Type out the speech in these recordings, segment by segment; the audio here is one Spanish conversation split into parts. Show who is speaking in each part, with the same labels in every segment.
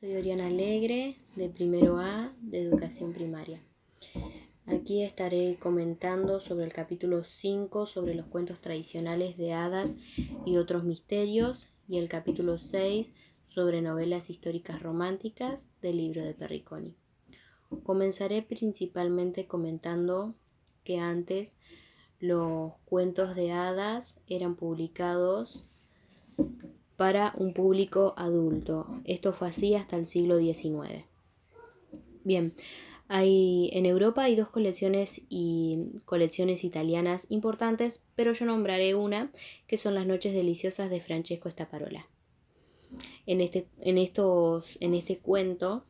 Speaker 1: Soy Oriana Alegre, de primero A, de Educación Primaria. Aquí estaré comentando sobre el capítulo 5, sobre los cuentos tradicionales de hadas y otros misterios, y el capítulo 6, sobre novelas históricas románticas del libro de Perriconi. Comenzaré principalmente comentando que antes los cuentos de hadas eran publicados para un público adulto. Esto fue así hasta el siglo XIX. Bien, en Europa hay dos colecciones italianas importantes, pero yo nombraré una, que son Las noches deliciosas de Francesco Staparola. En este cuento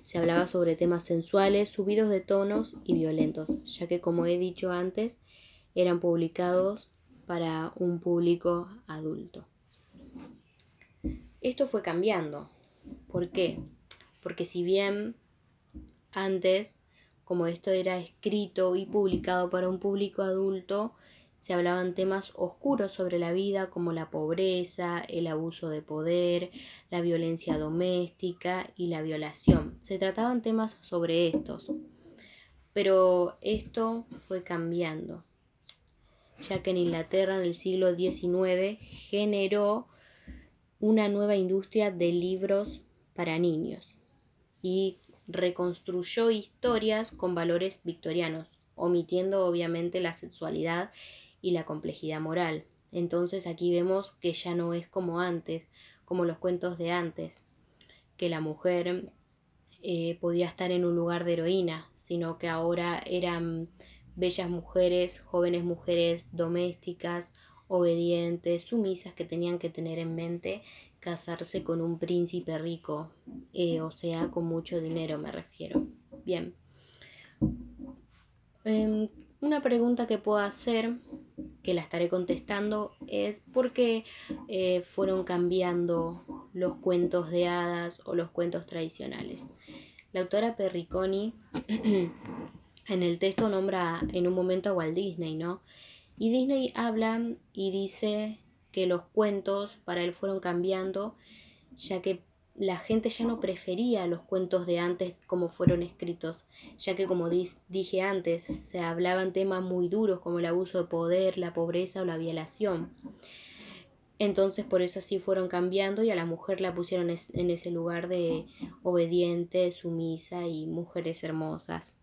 Speaker 1: se hablaba sobre temas sensuales, subidos de tonos y violentos, ya que, como he dicho antes, eran publicados para un público adulto. Esto fue cambiando. ¿Por qué? Porque si bien antes, como esto era escrito y publicado para un público adulto, se hablaban temas oscuros sobre la vida, como la pobreza, el abuso de poder, la violencia doméstica y la violación. Se trataban temas sobre estos, pero esto fue cambiando, ya que en Inglaterra en el siglo XIX generó una nueva industria de libros para niños y reconstruyó historias con valores victorianos, omitiendo obviamente la sexualidad y la complejidad moral. Entonces aquí vemos que ya no es como antes, como los cuentos de antes, que la mujer podía estar en un lugar de heroína, sino que ahora eran bellas mujeres, jóvenes mujeres domésticas, obedientes, sumisas, que tenían que tener en mente casarse con un príncipe rico, o sea, con mucho dinero me refiero. Bien. Una pregunta que puedo hacer, que la estaré contestando, es ¿por qué fueron cambiando los cuentos de hadas o los cuentos tradicionales? La autora Perriconi en el texto nombra en un momento a Walt Disney, ¿no? Y Disney habla y dice que los cuentos para él fueron cambiando, ya que la gente ya no prefería los cuentos de antes como fueron escritos, ya que, como dije antes, se hablaban temas muy duros como el abuso de poder, la pobreza o la violación. Entonces por eso así fueron cambiando y a la mujer la pusieron en ese lugar de obediente, sumisa y mujeres hermosas.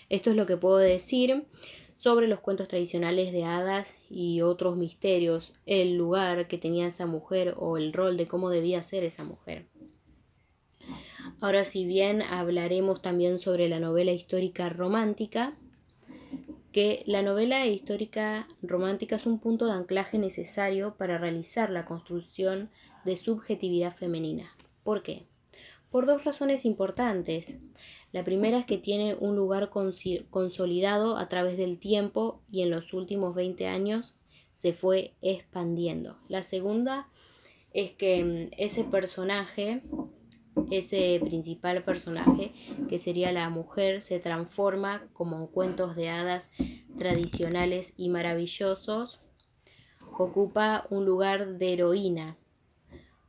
Speaker 1: Esto es lo que puedo decir sobre los cuentos tradicionales de hadas y otros misterios, el lugar que tenía esa mujer o el rol de cómo debía ser esa mujer. Ahora, si bien hablaremos también sobre la novela histórica romántica, que la novela histórica romántica es un punto de anclaje necesario para realizar la construcción de subjetividad femenina. ¿Por qué? Por dos razones importantes. La primera es que tiene un lugar consolidado a través del tiempo y en los últimos 20 años se fue expandiendo. La segunda es que ese principal personaje, que sería la mujer, se transforma como en cuentos de hadas tradicionales y maravillosos, ocupa un lugar de heroína,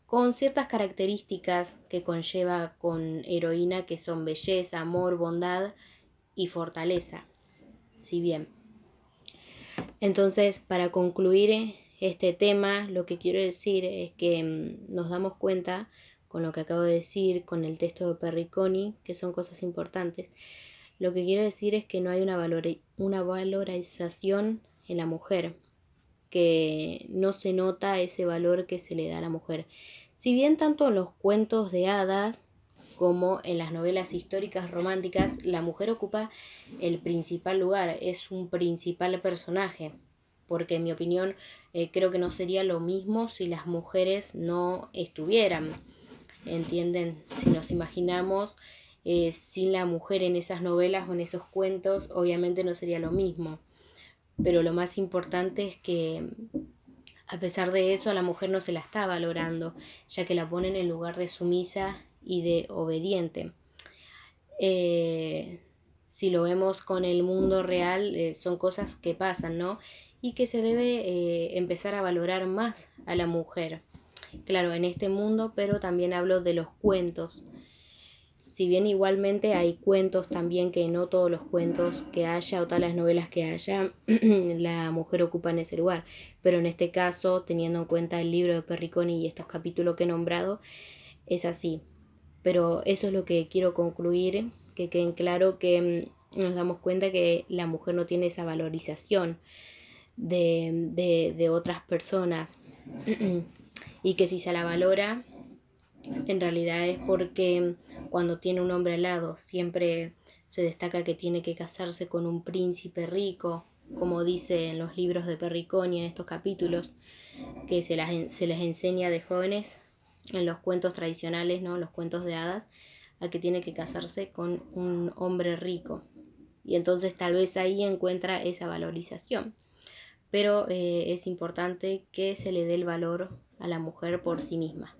Speaker 1: con ciertas características que conlleva con heroína, que son belleza, amor, bondad y fortaleza. Si bien. Entonces, para concluir este tema, lo que quiero decir es que nos damos cuenta, con lo que acabo de decir, con el texto de Perriconi, que son cosas importantes. Lo que quiero decir es que no hay una valorización en la mujer, que no se nota ese valor que se le da a la mujer. Si bien tanto en los cuentos de hadas como en las novelas históricas románticas, la mujer ocupa el principal lugar, es un principal personaje, porque en mi opinión creo que no sería lo mismo si las mujeres no estuvieran, ¿entienden? Si nos imaginamos sin la mujer en esas novelas o en esos cuentos, obviamente no sería lo mismo, pero lo más importante es que a pesar de eso, a la mujer no se la está valorando, ya que la ponen en lugar de sumisa y de obediente. Si lo vemos con el mundo real, son cosas que pasan, ¿no? Y que se debe empezar a valorar más a la mujer. claro, en este mundo, pero también hablo de los cuentos. Si bien igualmente hay cuentos también, que no todos los cuentos que haya o todas las novelas que haya, la mujer ocupa en ese lugar. Pero en este caso, teniendo en cuenta el libro de Perriconi y estos capítulos que he nombrado, es así. Pero eso es lo que quiero concluir, que queden claro que nos damos cuenta que la mujer no tiene esa valorización de otras personas y que si se la valora, en realidad es porque cuando tiene un hombre al lado siempre se destaca que tiene que casarse con un príncipe rico, como dice en los libros de Perriconi en estos capítulos, que se les enseña de jóvenes en los cuentos tradicionales, ¿no? Los cuentos de hadas, a que tiene que casarse con un hombre rico. Y entonces tal vez ahí encuentra esa valorización. Pero es importante que se le dé el valor a la mujer por sí misma.